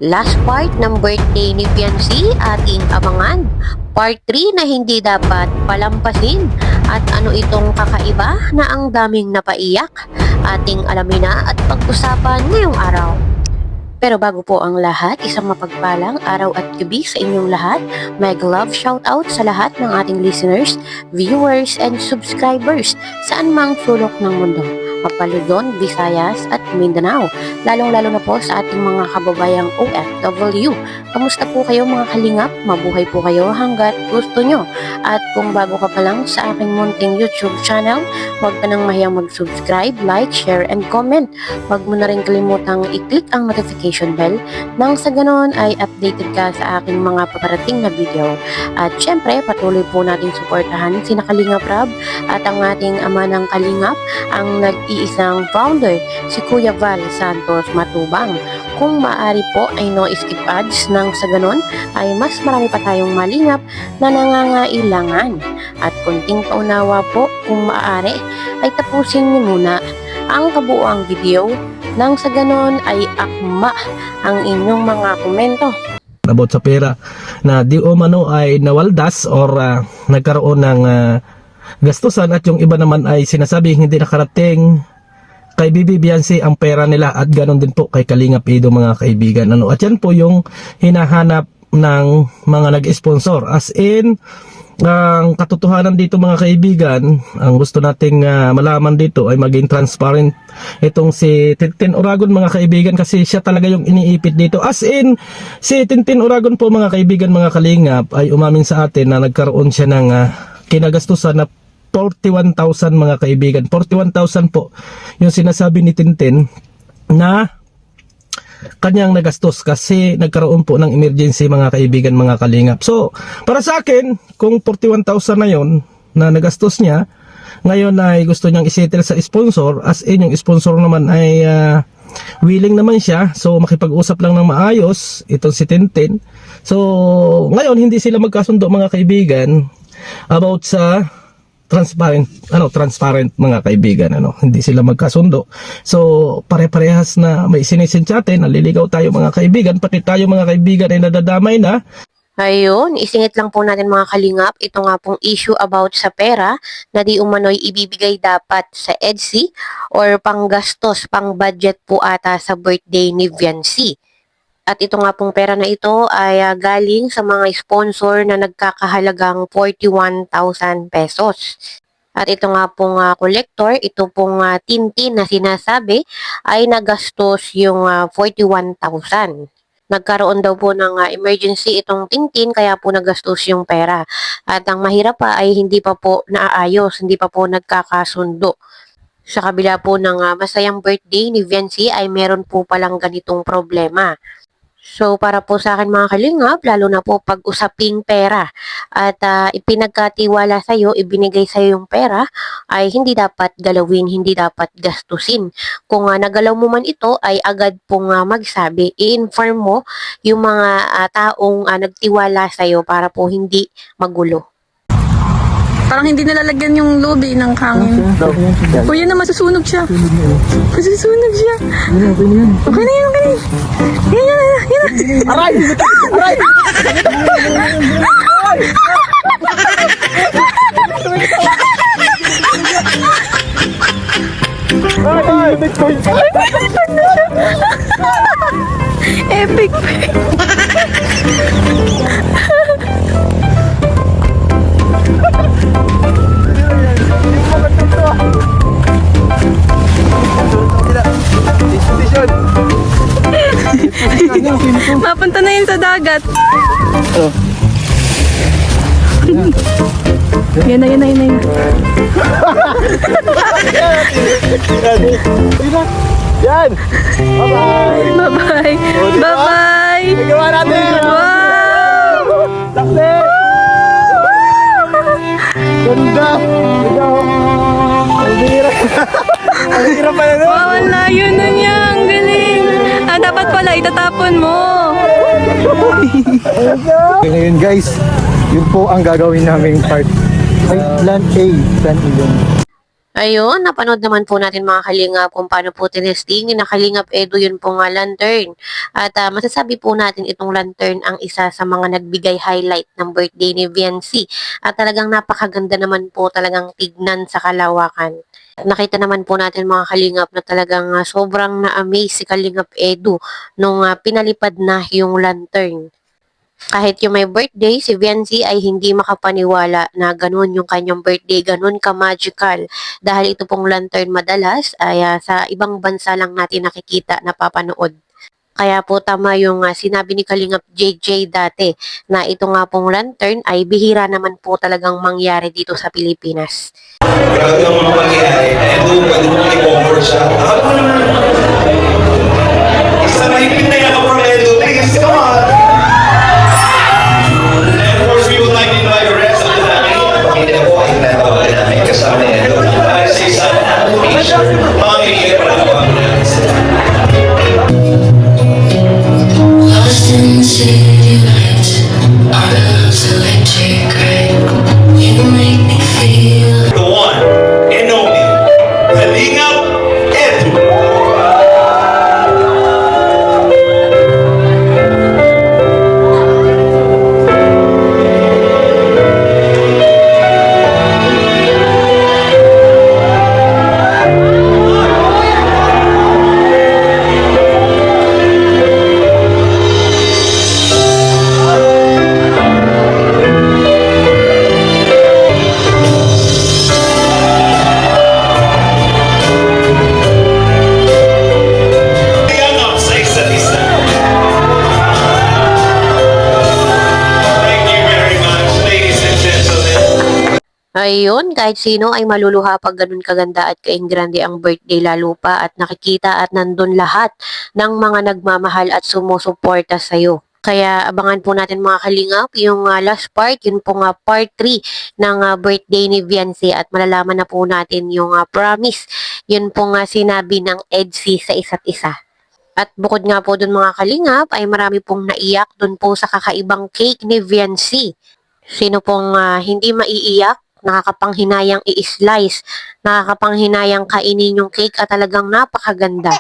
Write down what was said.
Last part ng birthday ni Fiancé ating abangan. Part 3 na hindi dapat palampasin. At ano itong kakaiba na ang daming napaiyak? Ating alamin na at pag-usapan ngayong araw. Pero bago po ang lahat, isang mapagpalang araw at gabi sa inyong lahat. Mega love shoutout sa lahat ng ating listeners, viewers, and subscribers saan mang sulok ng mundo. Mapaluzon, Visayas at Mindanao. Lalong-lalo na po sa ating mga kababayang OFW. Kamusta po kayo mga kalingap? Mabuhay po kayo hanggat gusto nyo. At kung bago ka pa lang sa aking munting YouTube channel, huwag ka nang mahiyang mag-subscribe, like, share, and comment. Huwag mo na rin kalimutang i-click ang notification bell nang sa ganon ay updated ka sa aking mga paparating na video. At syempre, patuloy po natin suportahan sina Kalingap Rab at ang ating ama ng Kalingap, ang nag-iisang founder, si Kuya Val Santos Matubang. Kung maaari po ay no skip ads nang sa ganon ay mas marami pa tayong malingap na nangangailangan. At kunting paunawa po kung maaari ay tapusin niyo muna ang kabuuang video nang sa ganon ay akma ang inyong mga komento about sa pera na di umano ay nawaldas or nagkaroon ng gastusan at yung iba naman ay sinasabing hindi nakarating kay Bibi Fiancé ang pera nila at ganoon din po kay Kalingap Edo mga kaibigan. At yan po yung hinahanap ng mga nag-sponsor. As in, ang katotohanan dito mga kaibigan, ang gusto nating malaman dito ay maging transparent itong si Tintin Oragon mga kaibigan, kasi siya talaga yung iniipit dito. As in, si Tintin Oragon po mga kaibigan, mga kalingap, ay umamin sa atin na nagkaroon siya ng kinagastusan na 41,000 mga kaibigan. 41,000 po yung sinasabi ni Tintin na kanyang nagastos kasi nagkaroon po ng emergency mga kaibigan, mga kalingap. So, para sa akin, kung 41,000 na yon na nagastos niya, ngayon ay gusto niyang isettle sa sponsor, as in yung sponsor naman ay willing naman siya, so makipag-usap lang ng maayos itong si Tintin. So, ngayon hindi sila magkasundo mga kaibigan about sa transparent mga kaibigan, hindi sila magkasundo. So pare-parehas na may sinisintsate, naliligaw tayo mga kaibigan, pati tayo mga kaibigan ay nadadamay na. Ayun, isingit lang po natin mga kalingap, ito nga pong issue about sa pera na di umano'y ibibigay dapat sa EDSI or panggastos, pang budget po ata sa birthday ni Fiancé. At ito nga pong pera na ito ay galing sa mga sponsor na nagkakahalagang 41,000 pesos. At ito nga pong collector, ito pong Tintin na sinasabi ay nagastos yung 41,000. Nagkaroon daw po ng emergency itong Tintin kaya po nagastos yung pera. At ang mahirap pa ay hindi pa po naaayos, hindi pa po nagkakasundo. Sa kabila po ng masayang birthday ni Fiancé ay meron po palang ganitong problema. So para po sa akin mga kalingap, lalo na po pag usaping pera at ipinagkatiwala sa iyo, ibinigay sa iyo yung pera, ay hindi dapat galawin, hindi dapat gastusin. Kung nagalaw mo man ito ay agad pong magsabi, i-inform mo yung mga taong nagtiwala sa iyo para po hindi magulo. Parang hindi nalalagyan yung lobby ng hangin. Kuya na masusunog siya. Masusunog siya. Okay na yan, okay na yan. Yan, yan, yan, yan. Aray! Aray! Epic. Mapunta na yun sa dagat. Yan na, yan na, yan na. Yan! Bye-bye! Bye-bye! Bye-bye! Nagawa natin! Wow! Success! Ganda! Ang hirap! Ang hirap pala nun! Wow, ang layo na niya. Ang galing. Dapat pala itatapon mo. Ngayon guys, yun po ang gagawin naming part. Ay, plan A, plan A yun. Ayun, napanood naman po natin mga kalingap kung paano po tinesting ni na Kalingap Edu yun po nga lantern. At masasabi po natin itong lantern ang isa sa mga nagbigay highlight ng birthday ni Viancy. At talagang napakaganda naman po talagang tignan sa kalawakan. Nakita naman po natin mga kalingap na talagang sobrang na-amaze si Kalingap Edu nung pinalipad na yung lantern. Kahit yung may birthday, si Viancy ay hindi makapaniwala na ganun yung kanyang birthday, ganun ka-magical. Dahil ito pong lantern madalas ay sa ibang bansa lang natin nakikita, napapanood. Kaya po tama yung sinabi ni Kalingap JJ dati na ito nga pong lantern ay bihira naman po talagang mangyari dito sa Pilipinas. Grabe ang mga mangyayari. Edu, pwede mo i-cover siya. Akala mo naman. Isa mahigpit na yakap from Edu. Please, come on. And of course, we would like to invite the rest of the family. Pamilya po ay natawag namin kasama ni Edu. Para sa isang picture. Mga kaibigan pa lang po. Lost in the city lights, our love's electric gray. You make me feel. The one and only Kalingap Edu. Yanap sa isa't isa. Thank you very much, ladies and gentlemen. Ayun, kahit sino ay maluluha pag ganun kaganda at kaingrande ang birthday lalo pa at nakikita at nandun lahat ng mga nagmamahal at sumusuporta sa'yo. Kaya abangan po natin mga kalingap yung last part, yun po nga part 3 ng birthday ni Viancy at malalaman na po natin yung promise. Yun po nga sinabi ng EDSI sa isa't isa. At bukod nga po dun mga kalingap ay marami pong naiyak dun po sa kakaibang cake ni Viancy. Sino pong hindi maiiyak, nakakapanghinayang i-slice, nakakapanghinayang kainin yung cake at talagang napakaganda.